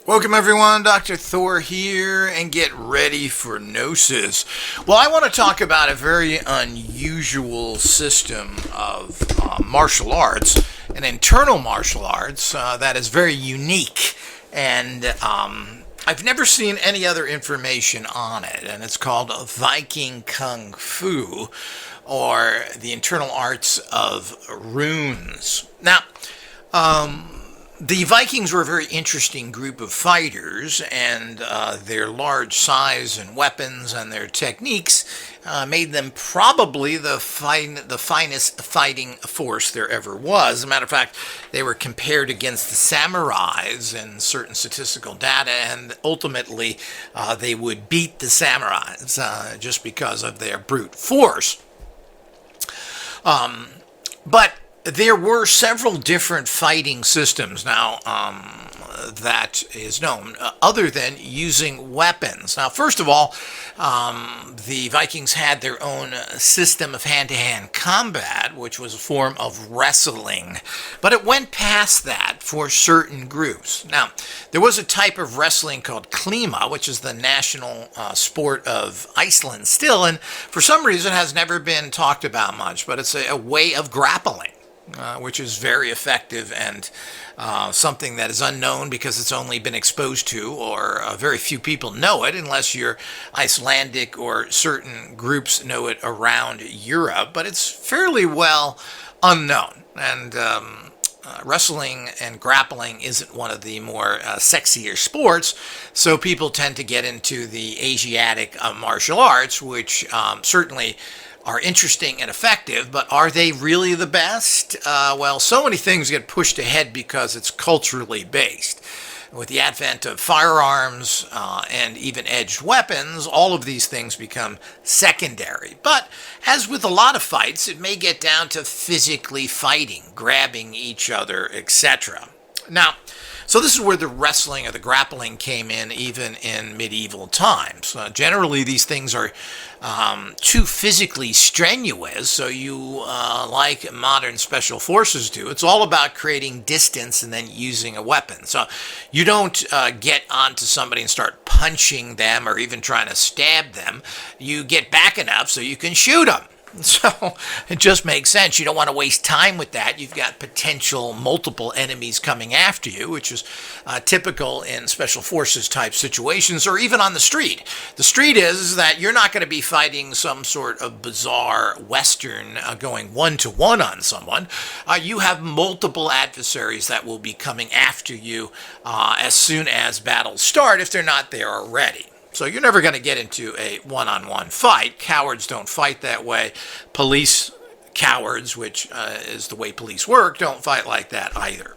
Welcome everyone, Dr. Thor here, and get ready for Gnosis. Well, I want to talk about a very unusual system of martial arts, an internal martial arts that is very unique, and I've never seen any other information on it, and it's called Viking Kung Fu, or the internal arts of runes. Now, the Vikings were a very interesting group of fighters, and their large size and weapons and their techniques made them probably the finest fighting force there ever was. As a matter of fact, they were compared against the samurais in certain statistical data, and ultimately they would beat the samurais just because of their brute force. But there were several different fighting systems now that is known, other than using weapons. Now, first of all, the Vikings had their own system of hand-to-hand combat, which was a form of wrestling, but it went past that for certain groups. Now, there was a type of wrestling called klima, which is the national sport of Iceland still, and for some reason has never been talked about much, but it's a way of grappling. Which is very effective and something that is unknown because it's only been exposed to, or very few people know it unless you're Icelandic, or certain groups know it around Europe, but it's fairly well unknown. And wrestling and grappling isn't one of the more sexier sports, so people tend to get into the Asiatic martial arts, which certainly are interesting and effective, but are they really the best? Well, so many things get pushed ahead because it's culturally based. With the advent of firearms and even edged weapons, all of these things become secondary. But as with a lot of fights, it may get down to physically fighting, grabbing each other, etc. Now, so this is where the wrestling or the grappling came in, even in medieval times. Generally, these things are too physically strenuous, so you, like modern special forces do, it's all about creating distance and then using a weapon. So you don't get onto somebody and start punching them or even trying to stab them. You get back enough so you can shoot them. So it just makes sense. You don't want to waste time with that. You've got potential multiple enemies coming after you, which is typical in special forces type situations, or even on the street. The street is that you're not going to be fighting some sort of bizarre Western going one-to-one on someone. You have multiple adversaries that will be coming after you as soon as battles start, if they're not there already. So you're never going to get into a one-on-one fight. Cowards don't fight that way. Police cowards, which is the way police work, don't fight like that either.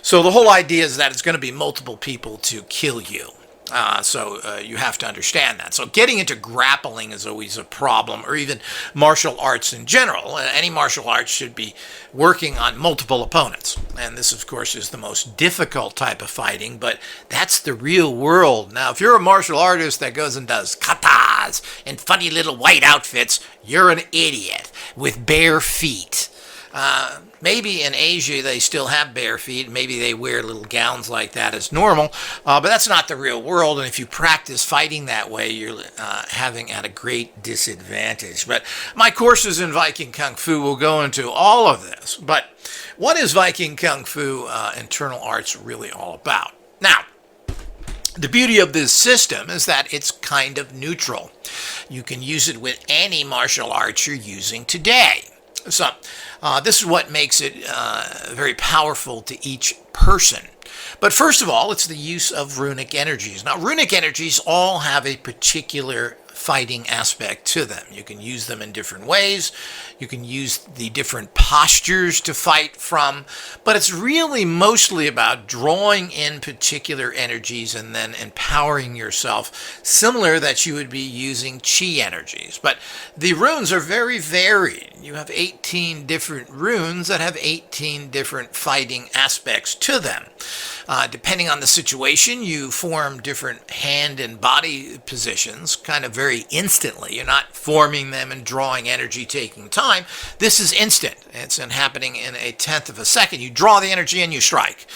So the whole idea is that it's going to be multiple people to kill you. So you have to understand that. So getting into grappling is always a problem, or even martial arts in general. Any martial arts should be working on multiple opponents. And this, of course, is the most difficult type of fighting, but that's the real world. Now, if you're a martial artist that goes and does katas and funny little white outfits, you're an idiot with bare feet. Maybe in Asia they still have bare feet. Maybe they wear little gowns like that as normal. But that's not the real world. And if you practice fighting that way, you're having at a great disadvantage. But my courses in Viking Kung Fu will go into all of this. But what is Viking Kung Fu internal arts really all about? Now, the beauty of this system is that it's kind of neutral. You can use it with any martial arts you're using today. So this is what makes it very powerful to each person. But first of all, it's the use of runic energies. Now, runic energies all have a particular fighting aspect to them. You can use them in different ways. You can use the different postures to fight from, but it's really mostly about drawing in particular energies and then empowering yourself, similar that you would be using chi energies. But the runes are very varied. You have 18 different runes that have 18 different fighting aspects to them. Depending on the situation, you form different hand and body positions, kind of very very instantly. You're not forming them and drawing energy, taking time. This is instant. It's happening in a tenth of a second. You draw the energy and you strike.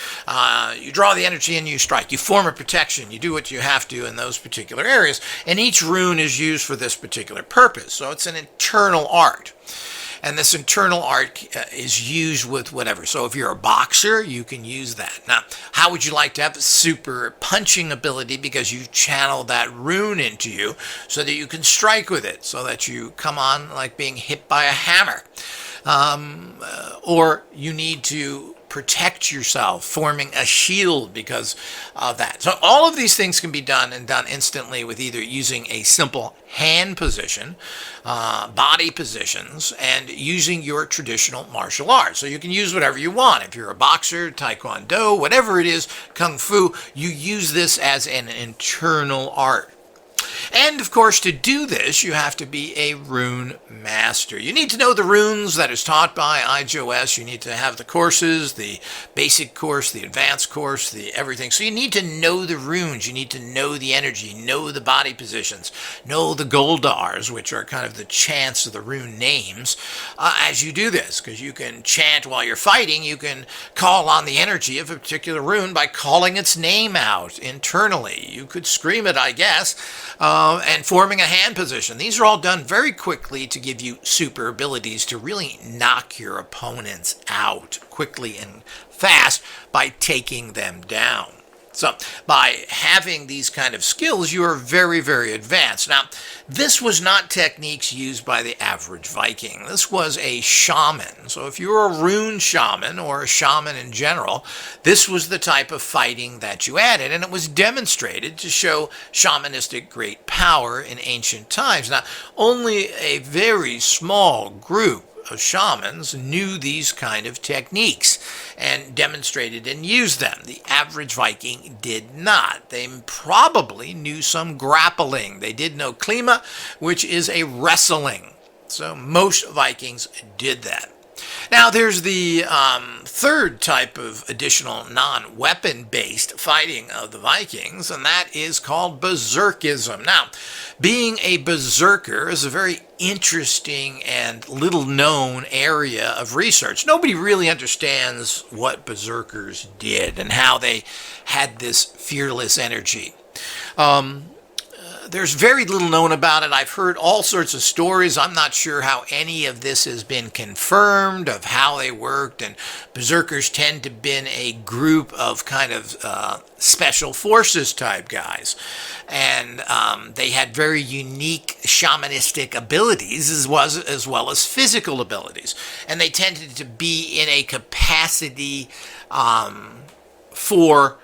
You draw the energy and you strike. You form a protection. You do what you have to in those particular areas. And each rune is used for this particular purpose. So it's an internal art. And this internal art is used with whatever. So if you're a boxer, you can use that. Now, how would you like to have a super punching ability because you channel that rune into you so that you can strike with it, so that you come on like being hit by a hammer? Or you need to protect yourself, forming a shield because of that. So all of these things can be done and done instantly with either using a simple hand position, body positions, and using your traditional martial arts. So you can use whatever you want. If you're a boxer, taekwondo, whatever it is, kung fu, you use this as an internal art. And of course, to do this, you have to be a rune master. You need to know the runes that is taught by IGOS. You need to have the courses, the basic course, the advanced course, the everything. So you need to know the runes. You need to know the energy, know the body positions, know the Goldars, which are kind of the chants of the rune names, as you do this. Because you can chant while you're fighting. You can call on the energy of a particular rune by calling its name out internally. You could scream it, I guess. And forming a hand position. These are all done very quickly to give you super abilities to really knock your opponents out quickly and fast by taking them down. So by having these kind of skills, you are very, very advanced. Now, this was not techniques used by the average Viking. This was a shaman. So if you're a rune shaman or a shaman in general, this was the type of fighting that you added. And it was demonstrated to show shamanistic great power in ancient times. Now, only a very small group of shamans knew these kind of techniques and demonstrated and used them. The average Viking did not. They probably knew some grappling. They did know klima, which is a wrestling. So most Vikings did that. Now there's the third type of additional non-weapon-based fighting of the Vikings, and that is called berserkism. Now, being a berserker is a very interesting and little-known area of research. Nobody really understands what berserkers did and how they had this fearless energy. There's very little known about it. I've heard all sorts of stories. I'm not sure how any of this has been confirmed, of how they worked. And berserkers tend to have been a group of kind of special forces type guys. And they had very unique shamanistic abilities as well as physical abilities. And they tended to be in a capacity for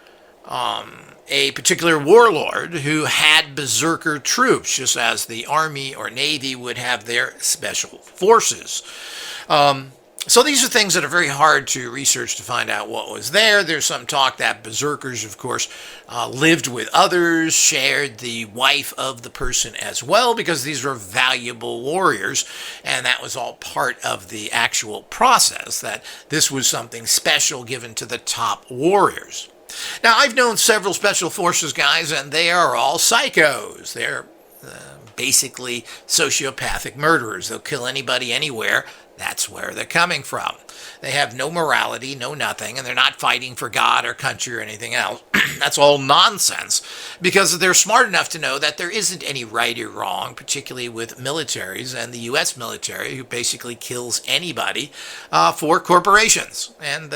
a particular warlord who had berserker troops, just as the army or navy would have their special forces. So these are things that are very hard to research to find out what was there. There's some talk that berserkers, of course, lived with others, shared the wife of the person as well, because these were valuable warriors, and that was all part of the actual process, that this was something special given to the top warriors. Now, I've known several special forces guys, and they are all psychos. They're basically sociopathic murderers. They'll kill anybody anywhere. That's where they're coming from. They have no morality, no nothing, and they're not fighting for God or country or anything else. That's all nonsense, because they're smart enough to know that there isn't any right or wrong, particularly with militaries and the U.S. military, who basically kills anybody for corporations. And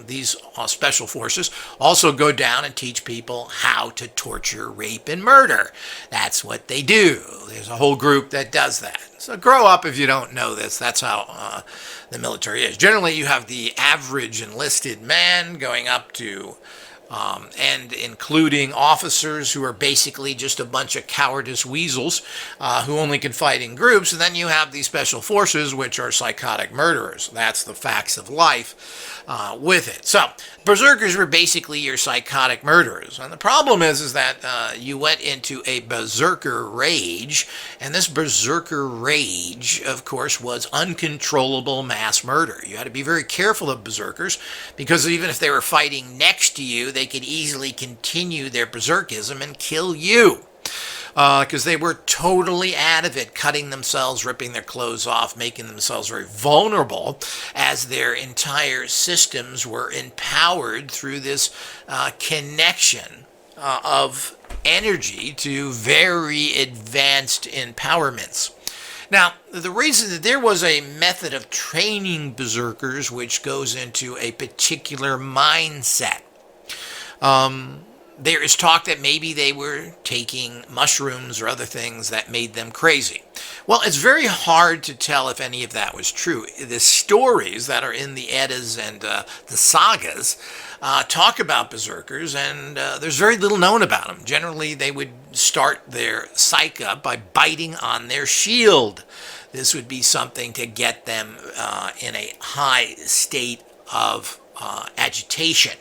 these special forces also go down and teach people how to torture, rape, and murder. That's what they do. There's a whole group that does that. So grow up if you don't know this. That's how the military is. Generally, you have the average enlisted man going up to and including officers who are basically just a bunch of cowardice weasels who only can fight in groups. And then you have these special forces, which are psychotic murderers. That's the facts of life with it. So berserkers were basically your psychotic murderers. And the problem is that you went into a berserker rage, and this berserker rage, of course, was uncontrollable mass murder. You had to be very careful of berserkers, because even if they were fighting next to you, they could easily continue their berserkism and kill you. because they were totally out of it, cutting themselves, ripping their clothes off, making themselves very vulnerable, as their entire systems were empowered through this connection of energy to very advanced empowerments. Now, the reason that there was a method of training berserkers which goes into a particular mindset. There is talk that maybe they were taking mushrooms or other things that made them crazy. Well, it's very hard to tell if any of that was true. The stories that are in the Eddas and the sagas talk about berserkers, and there's very little known about them. Generally, they would start their psyche up by biting on their shield. This would be something to get them in a high state of agitation.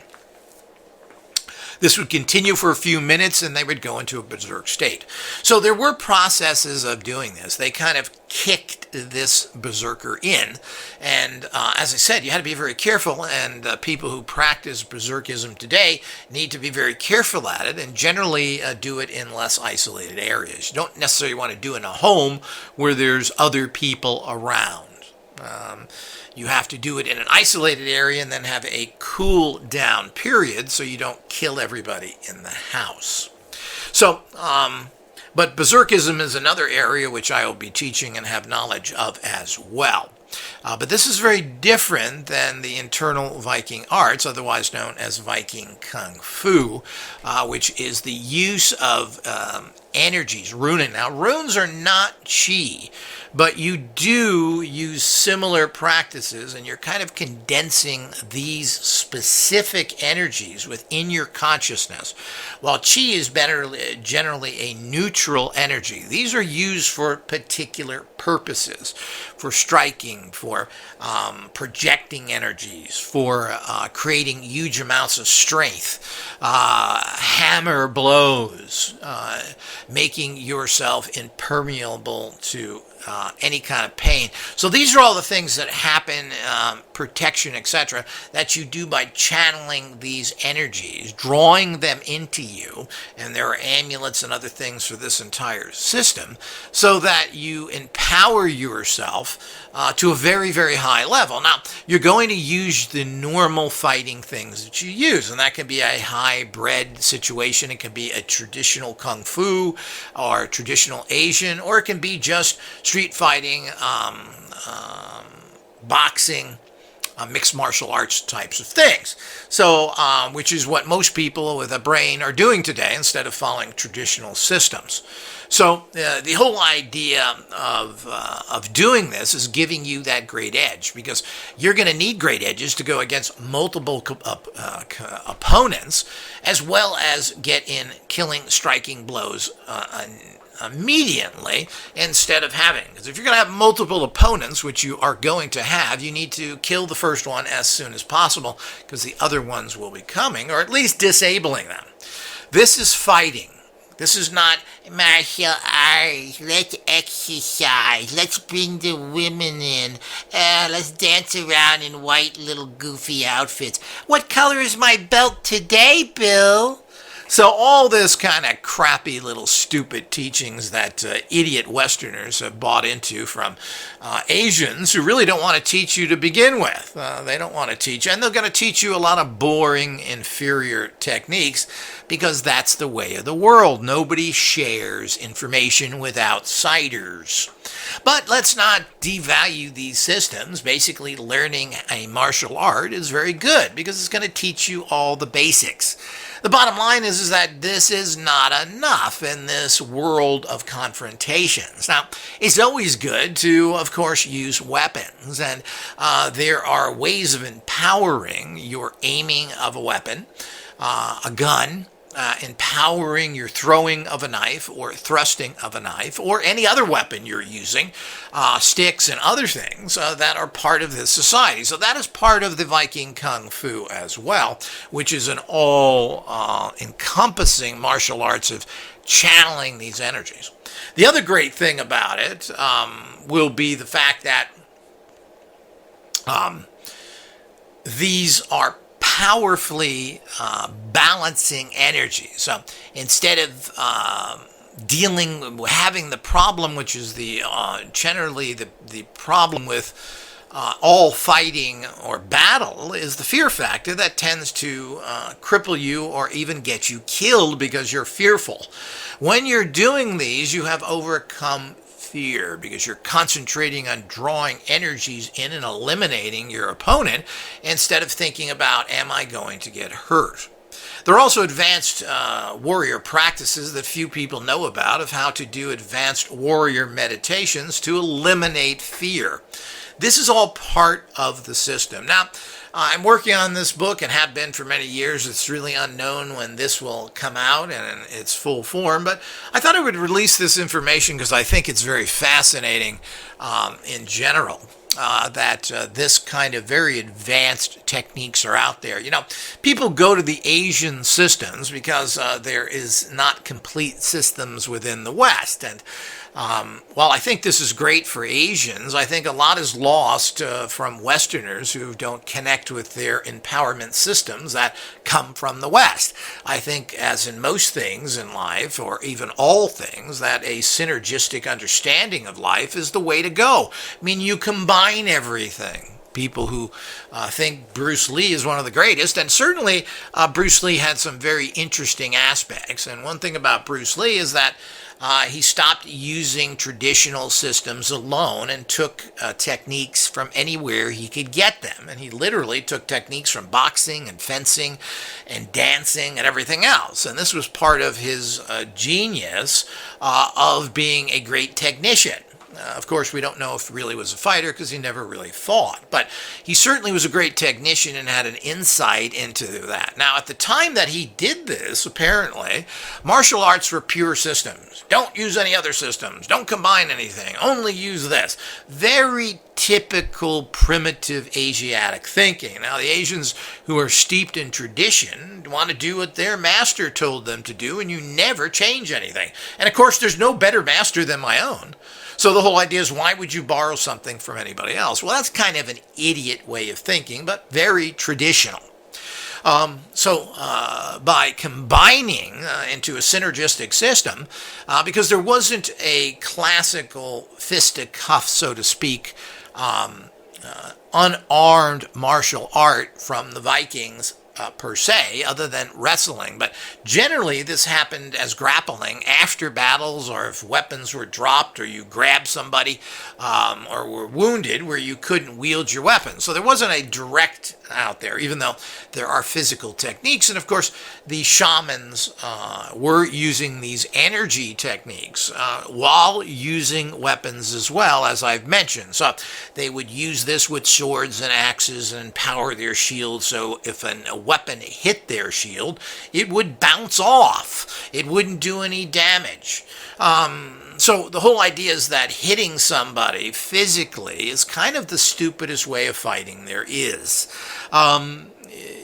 This would continue for a few minutes, and they would go into a berserk state. So there were processes of doing this. They kind of kicked this berserker in. And as I said, you had to be very careful, and people who practice berserkism today need to be very careful at it, and generally do it in less isolated areas. You don't necessarily want to do it in a home where there's other people around. You have to do it in an isolated area and then have a cool down period so you don't kill everybody in the house. So, but berserkism is another area which I will be teaching and have knowledge of as well. But this is very different than the internal Viking arts, otherwise known as Viking Kung Fu, which is the use of energies, runing. Now, runes are not chi, but you do use similar practices, and you're kind of condensing these specific energies within your consciousness, while chi is generally a neutral energy. These are used for particular purposes, for striking, for projecting energies, for creating huge amounts of strength, hammer blows, making yourself impermeable to any kind of pain. So these are all the things that happen, protection, etc., that you do by channeling these energies, drawing them into you, and there are amulets and other things for this entire system, so that you empower yourself to a very, very high level. Now, you're going to use the normal fighting things that you use, and that can be a hybrid situation. It can be a traditional Kung Fu or traditional Asian, or it can be just street fighting, boxing, mixed martial arts types of things. So, which is what most people with a brain are doing today instead of following traditional systems. So the whole idea of doing this is giving you that great edge, because you're going to need great edges to go against multiple opponents, as well as get in killing, striking blows immediately, instead of having, because if you're going to have multiple opponents, which you are going to have, you need to kill the first one as soon as possible, because the other ones will be coming, or at least disabling them. This is fighting. This is not martial arts. Let's exercise. Let's bring the women in. Let's dance around in white little goofy outfits. What color is my belt today, Bill? So all this kind of crappy little stupid teachings that idiot Westerners have bought into from Asians who really don't want to teach you to begin with. They don't want to teach, and they're going to teach you a lot of boring, inferior techniques, because that's the way of the world. Nobody shares information with outsiders. But let's not devalue these systems. Basically, learning a martial art is very good because it's going to teach you all the basics. The bottom line is that this is not enough in this world of confrontations. Now, it's always good to, of course, use weapons, and there are ways of empowering your aiming of a weapon, a gun, empowering your throwing of a knife or thrusting of a knife or any other weapon you're using, sticks and other things that are part of this society. So that is part of the Viking Kung Fu as well, which is an all-encompassing martial arts of channeling these energies. The other great thing about it will be the fact that these are powerfully balancing energy. So instead of having the problem, which is the generally the problem with all fighting or battle, is the fear factor that tends to cripple you or even get you killed because you're fearful. When you're doing these, you have overcome fear because you're concentrating on drawing energies in and eliminating your opponent instead of thinking about, am I going to get hurt? There are also advanced warrior practices that few people know about of how to do advanced warrior meditations to eliminate fear. This is all part of the system. Now, I'm working on this book and have been for many years. It's really unknown when this will come out and in its full form, but I thought I would release this information because I think it's very fascinating in general. That this kind of very advanced techniques are out there. You know, people go to the Asian systems because there is not complete systems within the West. And while I think this is great for Asians, I think a lot is lost from Westerners who don't connect with their empowerment systems that come from the West. I think, as in most things in life, or even all things, that a synergistic understanding of life is the way to go. I mean, you combine everything. People who think Bruce Lee is one of the greatest, and certainly Bruce Lee had some very interesting aspects. And one thing about Bruce Lee is that he stopped using traditional systems alone and took techniques from anywhere he could get them. And he literally took techniques from boxing and fencing and dancing and everything else. And this was part of his genius of being a great technician. Of course, we don't know if he really was a fighter because he never really fought. But he certainly was a great technician and had an insight into that. Now, at the time that he did this, apparently, martial arts were pure systems. Don't use any other systems. Don't combine anything. Only use this. Very typical primitive Asiatic thinking. Now, the Asians who are steeped in tradition want to do what their master told them to do, and you never change anything. And of course, there's no better master than my own. So the whole idea is, why would you borrow something from anybody else? Well, that's kind of an idiot way of thinking, but very traditional. By combining into a synergistic system, because there wasn't a classical fisticuff, so to speak, unarmed martial art from the Vikings per se, other than wrestling. But generally, this happened as grappling after battles, or if weapons were dropped, or you grabbed somebody or were wounded where you couldn't wield your weapon. So there wasn't a direct out there, even though there are physical techniques. And of course, the shamans were using these energy techniques while using weapons as well, as I've mentioned. So they would use this with swords and axes and power their shield. So if a weapon hit their shield, it would bounce off. It wouldn't do any damage. So the whole idea is that hitting somebody physically is kind of the stupidest way of fighting there is.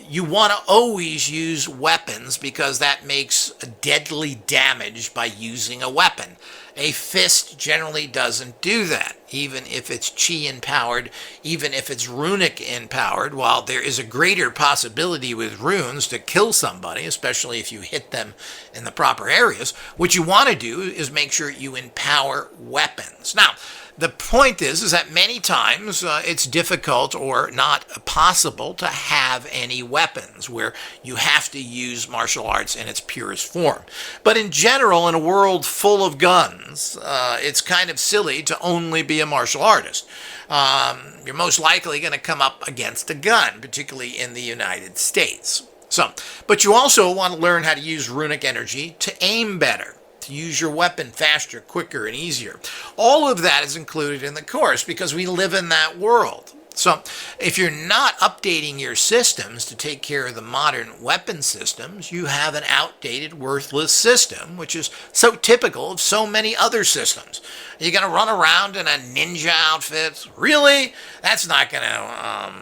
You want to always use weapons because that makes deadly damage by using a weapon. A fist generally doesn't do that, even if it's chi empowered, even if it's runic empowered. While there is a greater possibility with runes to kill somebody, especially if you hit them in the proper areas, what you want to do is make sure you empower weapons. Now, the point is that many times it's difficult or not possible to have any weapons where you have to use martial arts in its purest form. But in general, in a world full of guns, it's kind of silly to only be a martial artist. You're most likely going to come up against a gun, particularly in the United States. But you also want to learn how to use runic energy to aim better, to use your weapon faster, quicker, and easier. All of that is included in the course because we live in that world. So if you're not updating your systems to take care of the modern weapon systems, you have an outdated, worthless system, which is so typical of so many other systems. You're going to run around in a ninja outfit? Really? That's not going to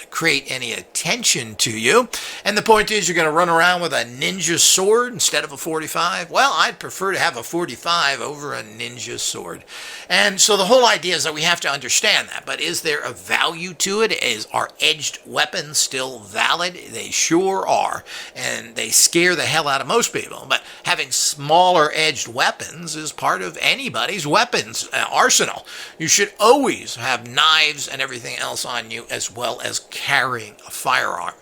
create any attention to you. And the point is, you're going to run around with a ninja sword instead of a 45. Well, I'd prefer to have a 45 over a ninja sword. And so the whole idea is that we have to understand that. But is there a value to it? Are edged weapons still valid? They sure are. And they scare the hell out of most people. But having smaller edged weapons is part of anybody's weapons arsenal. You should always have knives and everything else on you, as well as carrying a firearm.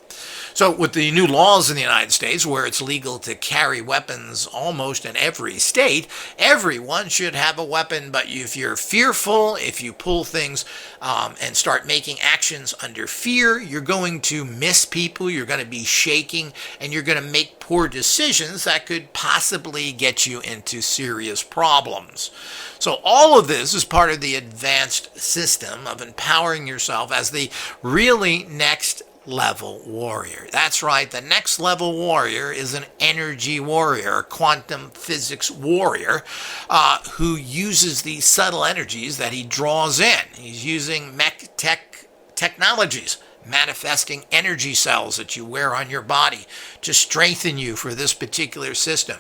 So with the new laws in the United States, where it's legal to carry weapons almost in every state, everyone should have a weapon. But if you're fearful, if you pull things and start making actions under fear, you're going to miss people, you're going to be shaking, and you're going to make poor decisions that could possibly get you into serious problems. So all of this is part of the advanced system of empowering yourself as the really next level warrior. That's right, the next level warrior is an energy warrior, a quantum physics warrior, who uses these subtle energies that he draws in. He's using mech technologies, manifesting energy cells that you wear on your body to strengthen you for this particular system.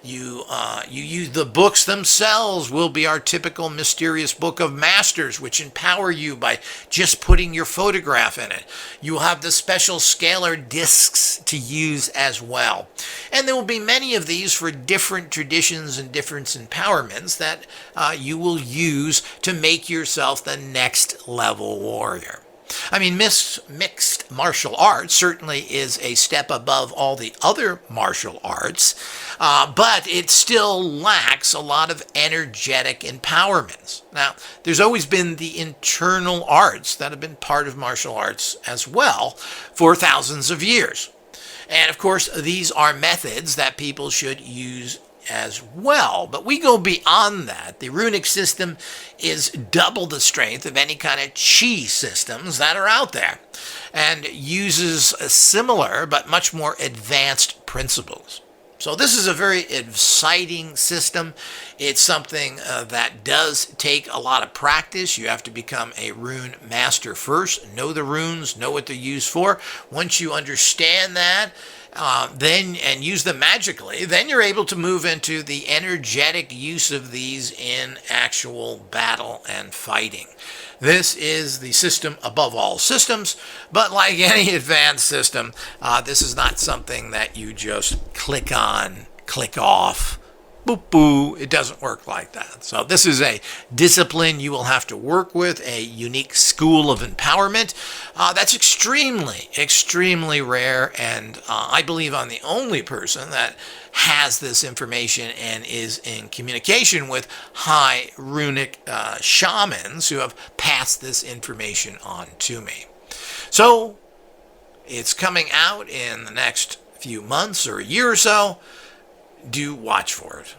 You use the books themselves will be our typical mysterious book of masters, which empower you by just putting your photograph in it. You will have the special scalar discs to use as well. And there will be many of these for different traditions and different empowerments that you will use to make yourself the next level warrior. I mean, mixed martial arts certainly is a step above all the other martial arts, but it still lacks a lot of energetic empowerments. Now, there's always been the internal arts that have been part of martial arts as well for thousands of years. And of course, these are methods that people should use as well. But we go beyond that. The runic system is double the strength of any kind of chi systems that are out there, and uses similar but much more advanced principles. So this is a very exciting system. It's something that does take a lot of practice. You have to become a rune master first, know the runes, know what they're used for. Once you understand that, and use them magically, then you're able to move into the energetic use of these in actual battle and fighting. This is the system above all systems, but like any advanced system, this is not something that you just click on, click off, boop, boo. It doesn't work like that. So this is a discipline you will have to work with, a unique school of empowerment that's extremely, extremely rare, and I believe I'm the only person that has this information and is in communication with high runic shamans who have passed this information on to me. So it's coming out in the next few months or a year or so. Do watch for it.